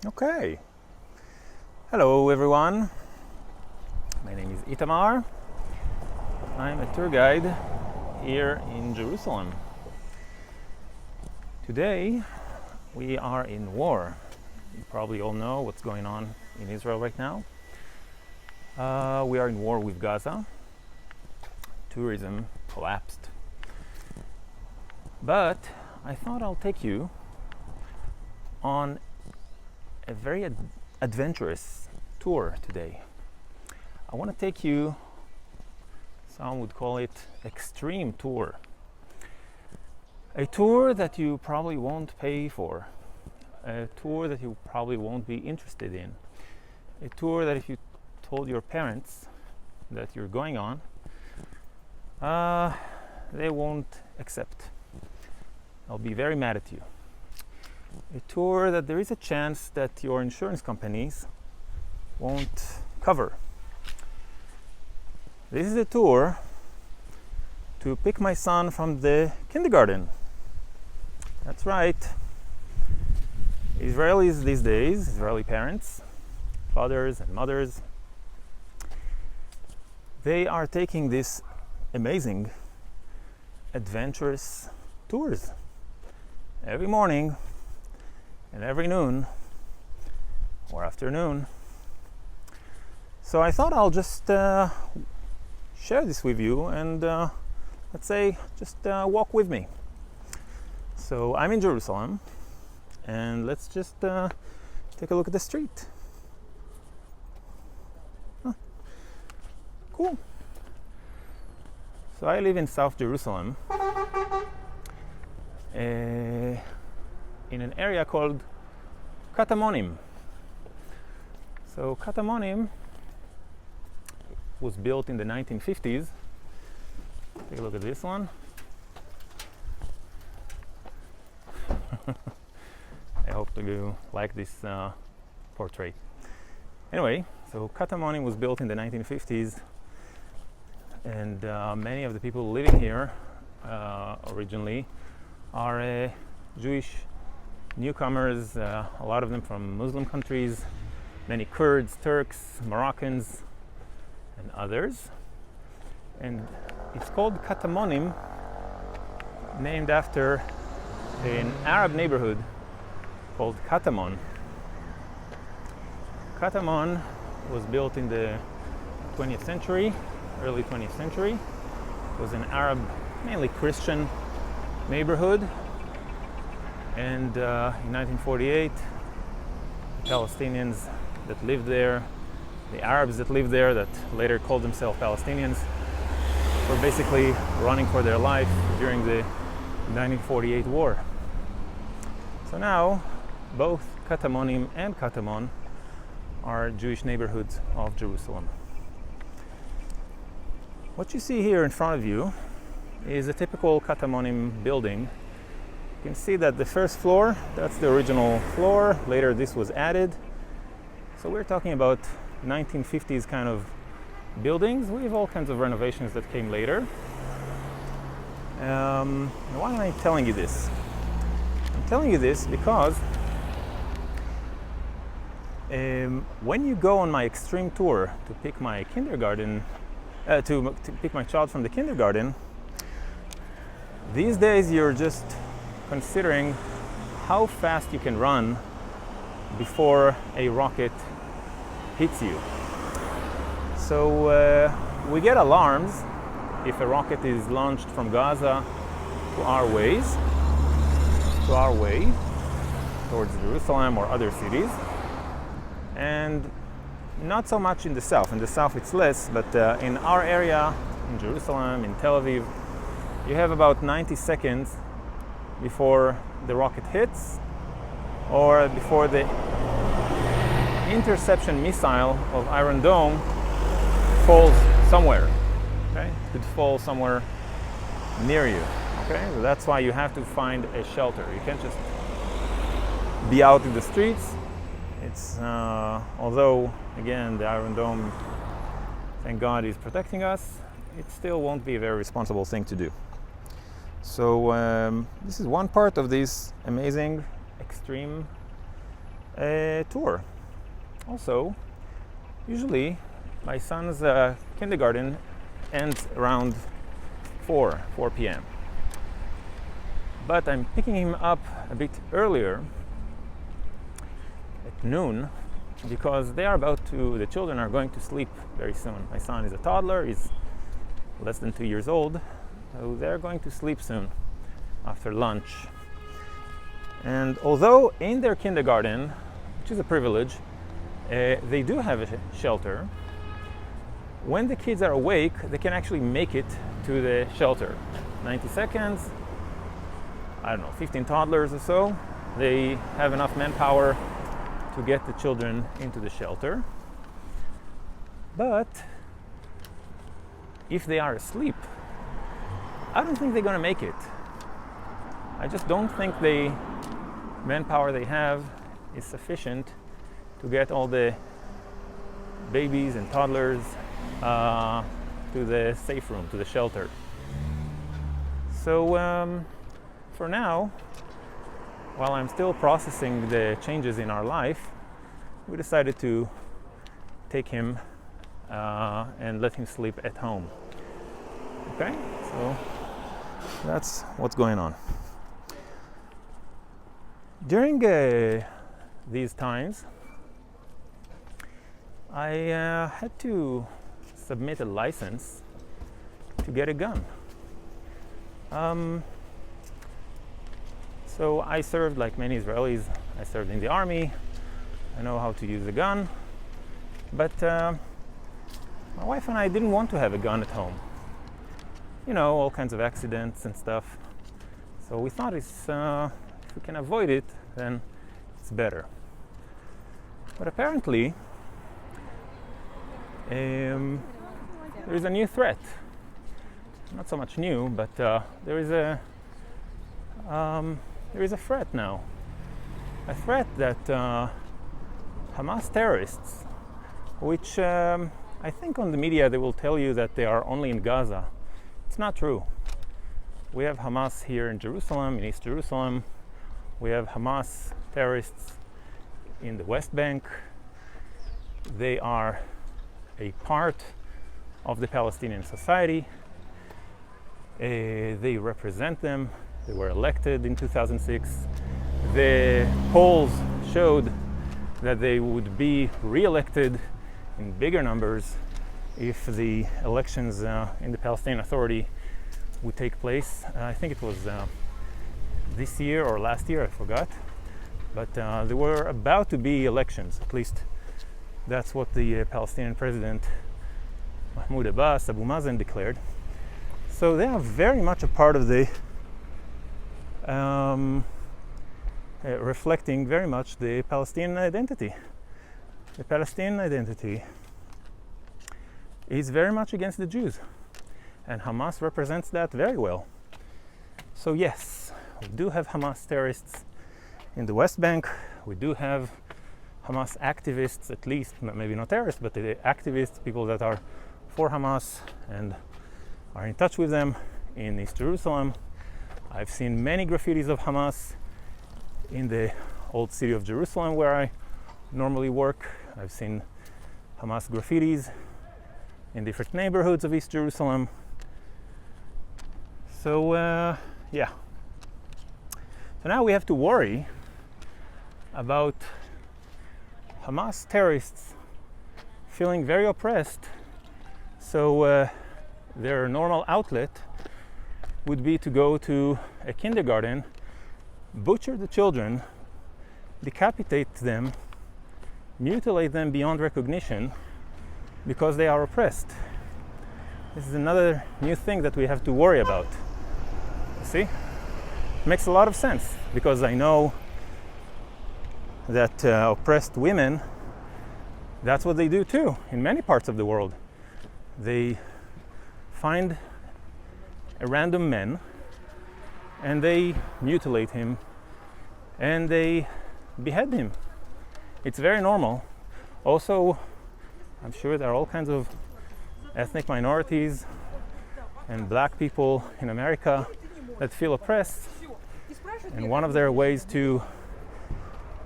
Okay. Hello everyone. My name is Itamar. I'm a tour guide here in Jerusalem. Today we are in war. You probably all know what's going on in Israel right now. We are in war with Gaza. Tourism collapsed. But I thought I'll take you on a very adventurous tour today. I want to take you, some would call it extreme tour. A tour that you probably won't pay for. A tour that you probably won't be interested in. A tour that if you told your parents that you're going on, they won't accept. They'll be very mad at you. A tour that there is a chance that your insurance companies won't cover. This is a tour to pick my son from the kindergarten. That's right. Israelis these days, Israeli parents, fathers and mothers, they are taking these amazing, adventurous tours every morning and every noon or afternoon. So I thought I'll just share this with you and let's say just walk with me. So I'm in Jerusalem and let's just take a look at the street. Cool. So I live in South Jerusalem in an area called Katamon. So Katamon was built in the 1950s. Take a look at this one. I hope you like this portrait. Anyway, so Katamon was built in the 1950s, and many of the people living here originally are Jewish newcomers, a lot of them from Muslim countries, many Kurds, Turks, Moroccans, and others. And it's called Katamon, named after an Arab neighborhood called Katamon. Katamon was built in the 20th century, early 20th century. It was an Arab, mainly Christian neighborhood. And in 1948, the Palestinians that lived there, the Arabs that lived there that later called themselves Palestinians, were basically running for their life during the 1948 war. So now, both Katamon and Katamon are Jewish neighborhoods of Jerusalem. What you see here in front of you is a typical Katamon building. You can see that the first floor, that's the original floor. Later this was added. So we're talking about 1950s kind of buildings. We have all kinds of renovations that came later. Why am I telling you this? I'm telling you this because when you go on my extreme tour to pick my kindergarten, to pick my child from the kindergarten, these days you're just considering how fast you can run before a rocket hits you. So we get alarms if a rocket is launched from Gaza to our way towards Jerusalem or other cities, and not so much in the south. In the south it's less, but in our area, in Jerusalem, in Tel Aviv, you have about 90 seconds before the rocket hits or before the interception missile of Iron Dome falls somewhere. Okay? It could fall somewhere near you. Okay? So that's why you have to find a shelter. You can't just be out in the streets. It's although again the Iron Dome, thank God, is protecting us, it still won't be a very responsible thing to do. So this is one part of this amazing extreme tour. Also, usually my son's kindergarten ends around 4 p.m. But I'm picking him up a bit earlier at noon because the children are going to sleep very soon. My son is a toddler, he's less than 2 years old, so they're going to sleep soon after lunch. And although in their kindergarten, which is a privilege, they do have a shelter, when the kids are awake, they can actually make it to the shelter. 90 seconds, 15 toddlers or so, they have enough manpower to get the children into the shelter. But if they are asleep, I don't think they're going to make it. I just don't think the manpower they have is sufficient to get all the babies and toddlers to the safe room, to the shelter. So for now, while I'm still processing the changes in our life, we decided to take him and let him sleep at home. Okay, so that's what's going on. During these times, I had to submit a license to get a gun. So I served, like many Israelis, I served in the army. I know how to use a gun. But my wife and I didn't want to have a gun at home. You know, all kinds of accidents and stuff. So we thought if we can avoid it, then it's better. But apparently, there is a new threat. Not so much new, but there is a threat now. A threat that Hamas terrorists, which I think on the media they will tell you that they are only in Gaza. It's not true. We have Hamas here in Jerusalem, in East Jerusalem. We have Hamas terrorists in the West Bank. They are a part of the Palestinian society. They represent them. They were elected in 2006. The polls showed that they would be re-elected in bigger numbers if the elections in the Palestinian Authority would take place. I think it was this year or last year, I forgot. But there were about to be elections, at least that's what the Palestinian president Mahmoud Abbas, Abu Mazen, declared. So they are very much a part of the reflecting very much the Palestinian identity. The Palestinian identity is very much against the Jews, and Hamas represents that very well. So yes, we do have Hamas terrorists in the West Bank. We do have Hamas activists, at least, maybe not terrorists, but the activists, people that are for Hamas and are in touch with them in East Jerusalem. I've seen many graffitis of Hamas in the old city of Jerusalem where I normally work. I've seen Hamas graffitis in different neighborhoods of East Jerusalem. So yeah. So now we have to worry about Hamas terrorists feeling very oppressed. So their normal outlet would be to go to a kindergarten, butcher the children, decapitate them, mutilate them beyond recognition because they are oppressed. This is another new thing that we have to worry about. You see? It makes a lot of sense because I know that oppressed women, that's what they do too in many parts of the world. They find a random man and they mutilate him and they behead him. It's very normal. Also, I'm sure there are all kinds of ethnic minorities and black people in America that feel oppressed, and one of their ways to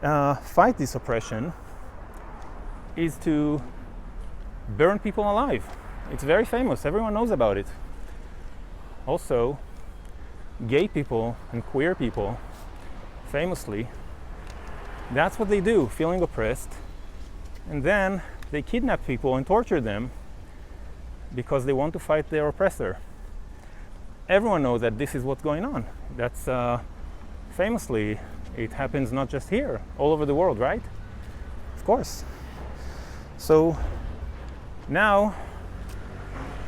fight this oppression is to burn people alive. It's very famous. Everyone knows about it. Also, gay people and queer people, famously, that's what they do, feeling oppressed. And then they kidnap people and torture them because they want to fight their oppressor. Everyone knows that this is what's going on. That's famously, it happens not just here, all over the world, right? Of course. So now,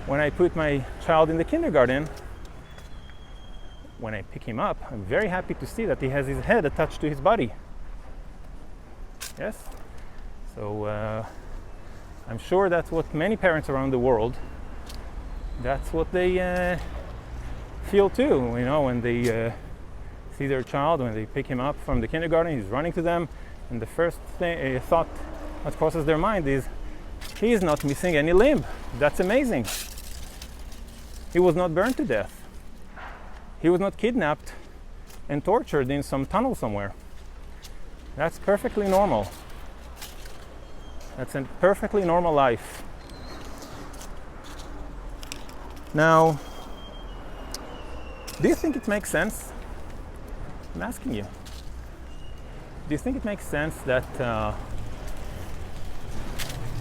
when I put my child in the kindergarten, when I pick him up, I'm very happy to see that he has his head attached to his body. Yes? So I'm sure that's what many parents around the world, that's what they feel too, you know, when they see their child, when they pick him up from the kindergarten, he's running to them, and the first thought that crosses their mind is, he is not missing any limb. That's amazing. He was not burned to death. He was not kidnapped and tortured in some tunnel somewhere. That's perfectly normal. That's a perfectly normal life. Now, do you think it makes sense? I'm asking you. Do you think it makes sense that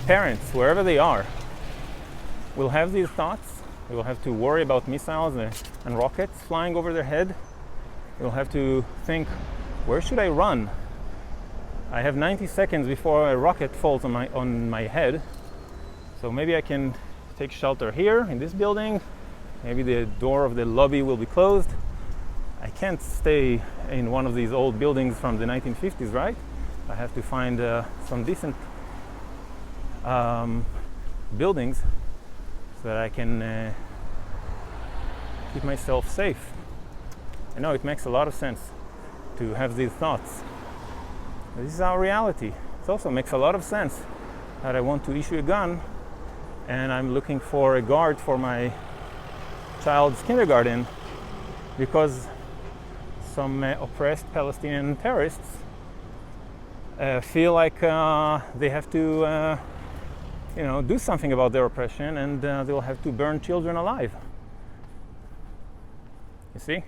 parents, wherever they are, will have these thoughts? They will have to worry about missiles and rockets flying over their head. They will have to think, where should I run? I have 90 seconds before a rocket falls on my head. So maybe I can take shelter here in this building. Maybe the door of the lobby will be closed. I can't stay in one of these old buildings from the 1950s, right? I have to find some decent buildings so that I can keep myself safe. I know it makes a lot of sense to have these thoughts. This is our reality. It also makes a lot of sense that I want to issue a gun and I'm looking for a guard for my child's kindergarten because some oppressed Palestinian terrorists feel like they have to do something about their oppression, and they'll have to burn children alive. You see?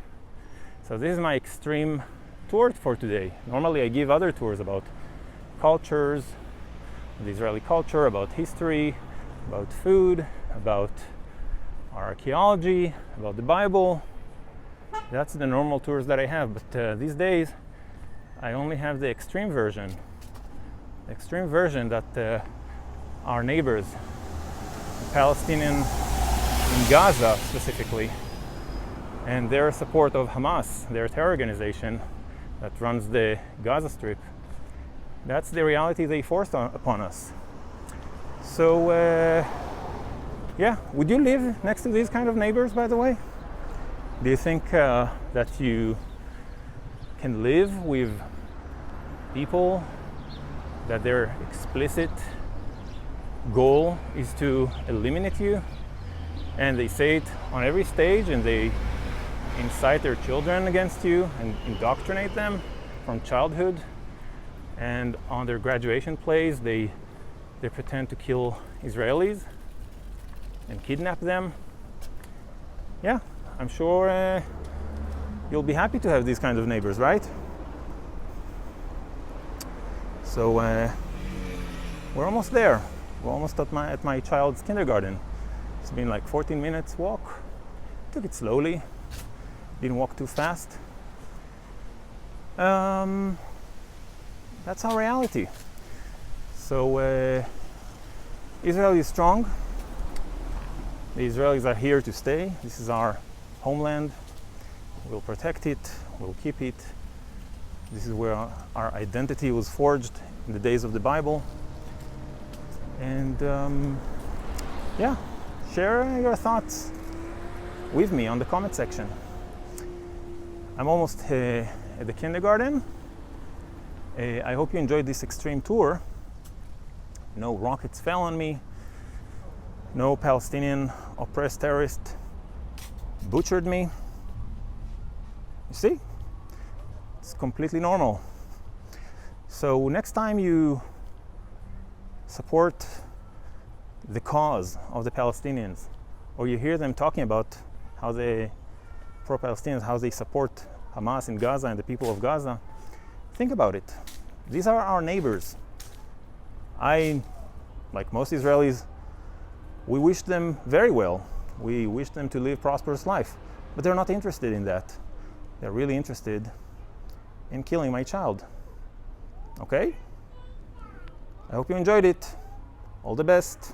So this is my extreme tour for today. Normally I give other tours about cultures, the Israeli culture, about history, about food, about archaeology, about the Bible. That's the normal tours that I have, but these days I only have the extreme version. The extreme version that our neighbors, the Palestinian in Gaza specifically, and their support of Hamas, their terror organization that runs the Gaza Strip, that's the reality they forced upon us. So, would you live next to these kind of neighbors, by the way? Do you think that you can live with people that their explicit goal is to eliminate you, and they say it on every stage, and they incite their children against you and indoctrinate them from childhood, and on their graduation plays they pretend to kill Israelis and kidnap them? Yeah, I'm sure you'll be happy to have these kinds of neighbors, right? So we're almost there. We're almost at my child's kindergarten. It's been like 14 minutes walk. Took it slowly. Didn't walk too fast. That's our reality. So Israel is strong. The Israelis are here to stay. This is our homeland. We'll protect it. We'll keep it. This is where our identity was forged in the days of the Bible. And share your thoughts with me on the comment section. I'm almost at the kindergarten. I hope you enjoyed this extreme tour. No rockets fell on me. No Palestinian oppressed terrorist butchered me. You see? It's completely normal. So next time you support the cause of the Palestinians, or you hear them talking about how they pro-Palestinians, how they support Hamas in Gaza and the people of Gaza, think about it. These are our neighbors. I, like most Israelis, we wish them very well. We wish them to live a prosperous life, but they're not interested in that. They're really interested in killing my child. Okay? I hope you enjoyed it. All the best.